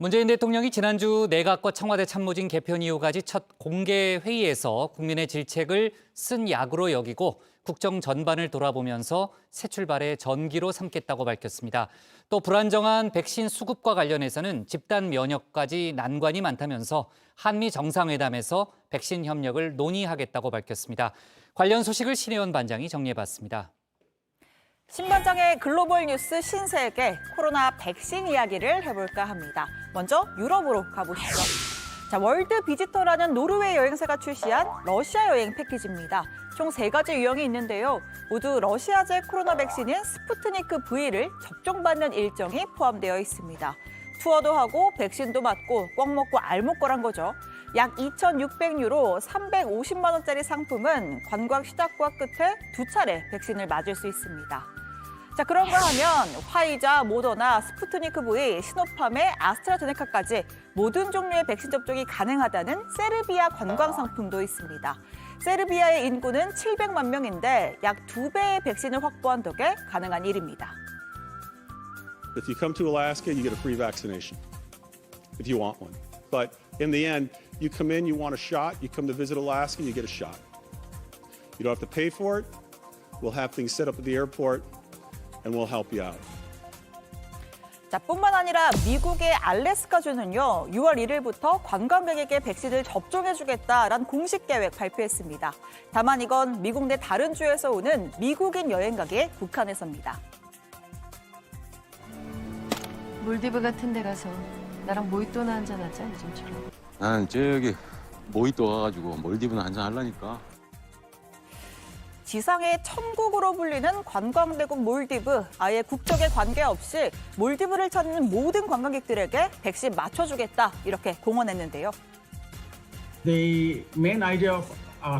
문재인 대통령이 지난주 내각과 청와대 참모진 개편 이후까지 첫 공개 회의에서 국민의 질책을 쓴 약으로 여기고 국정 전반을 돌아보면서 새 출발의 전기로 삼겠다고 밝혔습니다. 또 불안정한 백신 수급과 관련해서는 집단 면역까지 난관이 많다면서 한미 정상회담에서 백신 협력을 논의하겠다고 밝혔습니다. 관련 소식을 신혜원 반장이 정리해봤습니다. 신반장의 글로벌 뉴스 신세계 코로나 백신 이야기를 해볼까 합니다. 먼저 유럽으로 가보시죠. 자, 월드 비지터라는 노르웨이 여행사가 출시한 러시아 여행 패키지입니다. 총 3가지 유형이 있는데요. 모두 러시아제 코로나 백신인 스푸트니크 V를 접종받는 일정이 포함되어 있습니다. 투어도 하고 백신도 맞고 꽉 먹고 알먹거란 거죠. 약 2,600유로 350만 원짜리 상품은 관광 시작과 끝에 2차례 백신을 맞을 수 있습니다. 자, 그런가 하면 화이자, 모더나, 스푸트니크 V, 시노팜의 아스트라제네카까지 모든 종류의 백신 접종이 가능하다는 세르비아 관광 상품도 있습니다. 세르비아의 인구는 700만 명인데 약 2배의 백신을 확보한 덕에 가능한 일입니다. If you come to Alaska, you get a free vaccination if you want one. But in the end, you come in, you want a shot, you come to visit Alaska, you get a shot. You don't have to pay for it. We'll have things set up at the airport and we'll help you out. 자, 뿐만 아니라 미국의 알래스카주는요, 6월 1일부터 관광객에게 백신을 접종해주겠다라는 공식 계획 발표했습니다. 다만 이건 미국 내 다른 주에서 오는 미국인 여행객에 국한해서입니다. 몰디브 같은 데 가서 나랑 모히또나 한잔 하자, 요즘처럼. 나는 저기 모히또 가가지고 몰디브나 한잔 하려니까. 지상의 천국으로 불리는 관광대국 몰디브. 아예 국적에 관계없이 몰디브를 찾는 모든 관광객들에게 백신 맞춰주겠다 이렇게 공언했는데요. The main idea of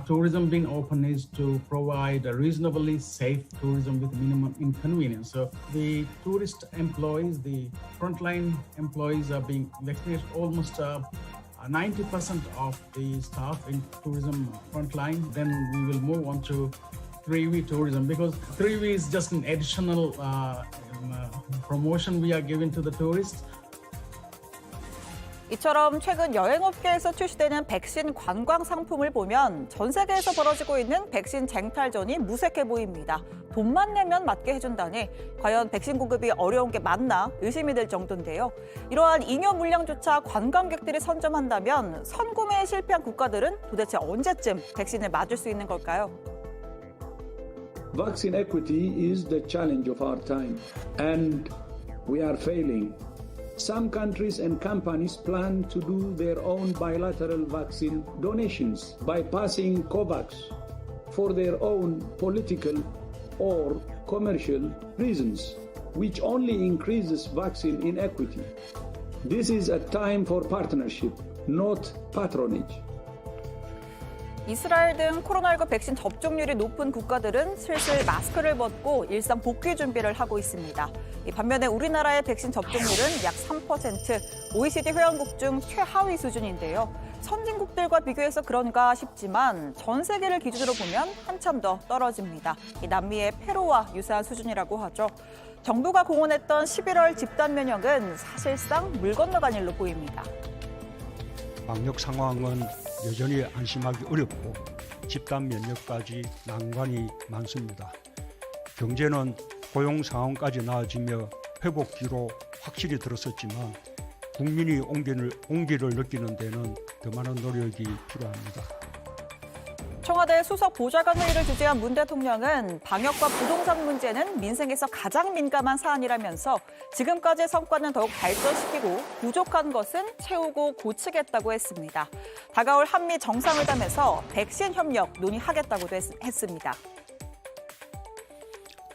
tourism being open is to provide a reasonably safe tourism with minimum inconvenience. So the tourist employees, the frontline employees are being vaccinated. Almost 90% of the staff in tourism frontline. Then we will move on to 3V tourism, because 3V is just an additional promotion we are giving to the tourists. 이처럼 최근 여행업계에서 출시되는 백신 관광 상품을 보면 전 세계에서 벌어지고 있는 백신 쟁탈전이 무색해 보입니다. 돈만 내면 맞게 해준다니 과연 백신 공급이 어려운 게 맞나 의심이 들 정도인데요. 이러한 잉여 물량조차 관광객들이 선점한다면 선구매에 실패한 국가들은 도대체 언제쯤 백신을 맞을 수 있는 걸까요? Vaccine equity is the challenge of our time, and we are failing. Some countries and companies plan to do their own bilateral vaccine donations, bypassing COVAX for their own political or commercial reasons, which only increases vaccine inequity. This is a time for partnership, not patronage. 이스라엘 등 코로나19 백신 접종률이 높은 국가들은 슬슬 마스크를 벗고 일상 복귀 준비를 하고 있습니다. 반면에 우리나라의 백신 접종률은 약 3%, OECD 회원국 중 최하위 수준인데요. 선진국들과 비교해서 그런가 싶지만 전 세계를 기준으로 보면 한참 더 떨어집니다. 남미의 페루와 유사한 수준이라고 하죠. 정부가 공언했던 11월 집단 면역은 사실상 물 건너간 일로 보입니다. 방역 상황은 여전히 안심하기 어렵고 집단 면역까지 난관이 많습니다. 경제는 고용 상황까지 나아지며 회복기로 확실히 들었었지만 국민이 온기를 느끼는 데는 더 많은 노력이 필요합니다. 청와대 수석 보좌관 회의를 주재한 문 대통령은 방역과 부동산 문제는 민생에서 가장 민감한 사안이라면서 지금까지의 성과는 더욱 발전시키고 부족한 것은 채우고 고치겠다고 했습니다. 다가올 한미 정상회담에서 백신 협력 논의하겠다고도 했습니다.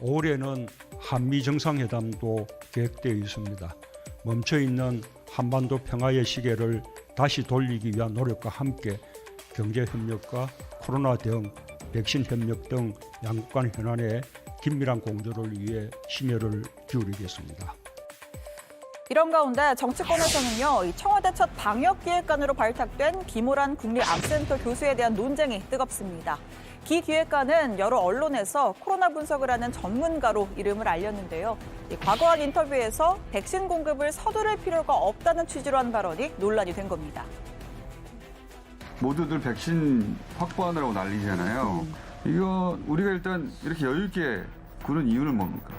올해는 한미 정상회담도 계획되어 있습니다. 멈춰있는 한반도 평화의 시계를 다시 돌리기 위한 노력과 함께 경제협력과 코로나 대응, 백신 협력 등 양국 간 현안의 긴밀한 공조를 위해 심혈을 기울이겠습니다. 이런 가운데 정치권에서는요, 청와대 첫 방역기획관으로 발탁된 김호란 국립암센터 교수에 대한 논쟁이 뜨겁습니다. 기 기획관은 여러 언론에서 코로나 분석을 하는 전문가로 이름을 알렸는데요. 과거 한 인터뷰에서 백신 공급을 서두를 필요가 없다는 취지로 한 발언이 논란이 된 겁니다. 모두들 백신 확보하느라고 난리잖아요. 이거 우리가 일단 이렇게 여유 있게 구는 이유는 뭡니까?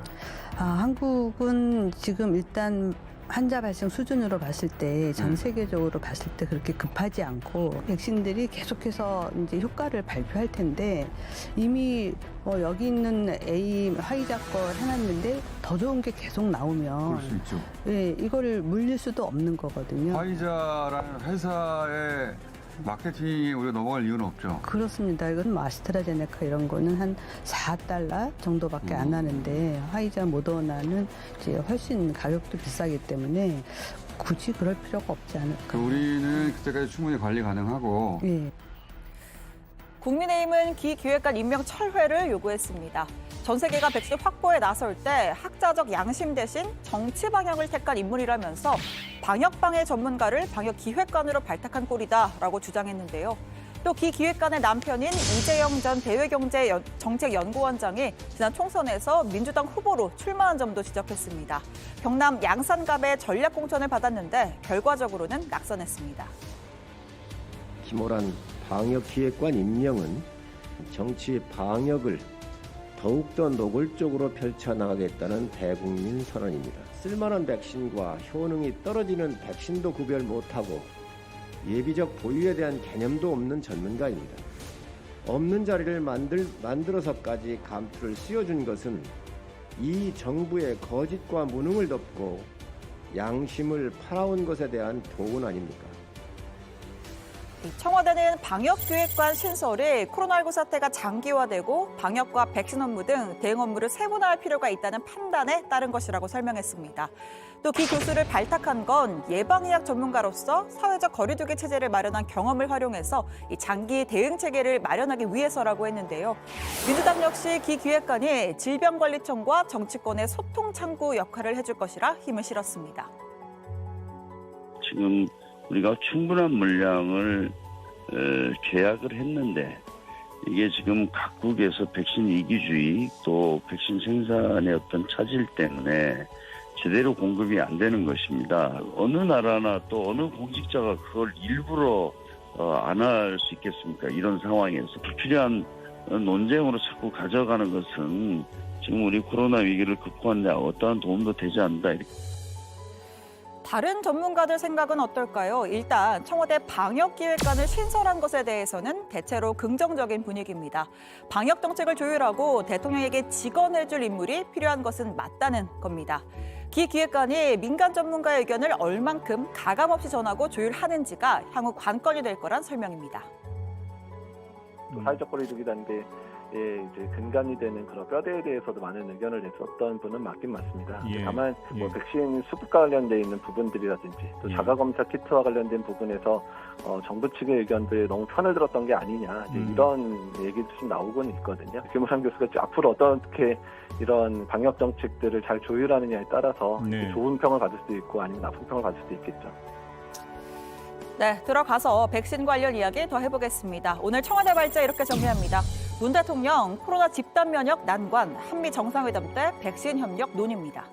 한국은 지금 일단 환자 발생 수준으로 봤을 때 전 세계적으로 봤을 때 그렇게 급하지 않고 백신들이 계속해서 이제 효과를 발표할 텐데 이미 여기 있는 화이자 거 해놨는데 더 좋은 게 계속 나오면 그럴 수 있죠. 예, 이거를 물릴 수도 없는 거거든요. 화이자라는 회사의 마케팅에 우리가 넘어갈 이유는 없죠. 그렇습니다. 이건 뭐 아스트라제네카 이런 거는 한 $4 정도밖에 안 하는데 화이자 모더나는 이제 훨씬 가격도 비싸기 때문에 굳이 그럴 필요가 없지 않을까. 우리는 그때까지 충분히 관리 가능하고 예. 국민의힘은 기 기획관 임명 철회를 요구했습니다. 전 세계가 백신 확보에 나설 때 학자적 양심 대신 정치 방향을 택한 인물이라면서 방역방해 전문가를 방역기획관으로 발탁한 꼴이다라고 주장했는데요. 또 기 기획관의 남편인 이재영 전 대외경제정책연구원장이 지난 총선에서 민주당 후보로 출마한 점도 지적했습니다. 경남 양산갑의 전략공천을 받았는데 결과적으로는 낙선했습니다. 김호란 방역기획관 임명은 정치 방역을 더욱더 노골적으로 펼쳐나가겠다는 대국민 선언입니다. 쓸만한 백신과 효능이 떨어지는 백신도 구별 못하고 예비적 보유에 대한 개념도 없는 전문가입니다. 없는 자리를 만들어서까지 감투를 씌워준 것은 이 정부의 거짓과 무능을 덮고 양심을 팔아온 것에 대한 도군 아닙니까? 청와대는 방역기획관 신설이 코로나19 사태가 장기화되고 방역과 백신 업무 등 대응 업무를 세분화할 필요가 있다는 판단에 따른 것이라고 설명했습니다. 또 기 교수를 발탁한 건 예방의학 전문가로서 사회적 거리두기 체제를 마련한 경험을 활용해서 이 장기 대응 체계를 마련하기 위해서라고 했는데요. 민주당 역시 기 기획관이 질병관리청과 정치권의 소통 창구 역할을 해줄 것이라 힘을 실었습니다. 지금 우리가 충분한 물량을 계약을 했는데 이게 지금 각국에서 백신 이기주의 또 백신 생산의 어떤 차질 때문에 제대로 공급이 안 되는 것입니다. 어느 나라나 또 어느 공직자가 그걸 일부러 안 할 수 있겠습니까? 이런 상황에서 불필요한 논쟁으로 자꾸 가져가는 것은 지금 우리 코로나 위기를 극복하는 데 어떠한 도움도 되지 않는다. 다른 전문가들 생각은 어떨까요? 일단 청와대 방역기획관을 신설한 것에 대해서는 대체로 긍정적인 분위기입니다. 방역 정책을 조율하고 대통령에게 직언해줄 인물이 필요한 것은 맞다는 겁니다. 기 기획관이 민간 전문가의 의견을 얼만큼 가감없이 전하고 조율하는지가 향후 관건이 될 거란 설명입니다. 사회적 거리두기 단계에 이제 근간이 되는 그런 뼈대에 대해서도 많은 의견을 냈었던 분은 맞긴 맞습니다. 다만 뭐 백신 수급과 관련돼 있는 부분들이라든지 또 자가검사 키트와 관련된 부분에서 정부 측의 의견들에 너무 편을 들었던 게 아니냐 이런 얘기도 좀 나오고는 있거든요. 김호란 교수가 앞으로 어떻게 이런 방역 정책들을 잘 조율하느냐에 따라서 좋은 평을 받을 수도 있고 아니면 나쁜 평을 받을 수도 있겠죠. 네, 들어가서 백신 관련 이야기 더 해보겠습니다. 오늘 청와대 발제 이렇게 정리합니다. 문 대통령 코로나 집단 면역 난관, 한미 정상회담 때 백신 협력 논의입니다.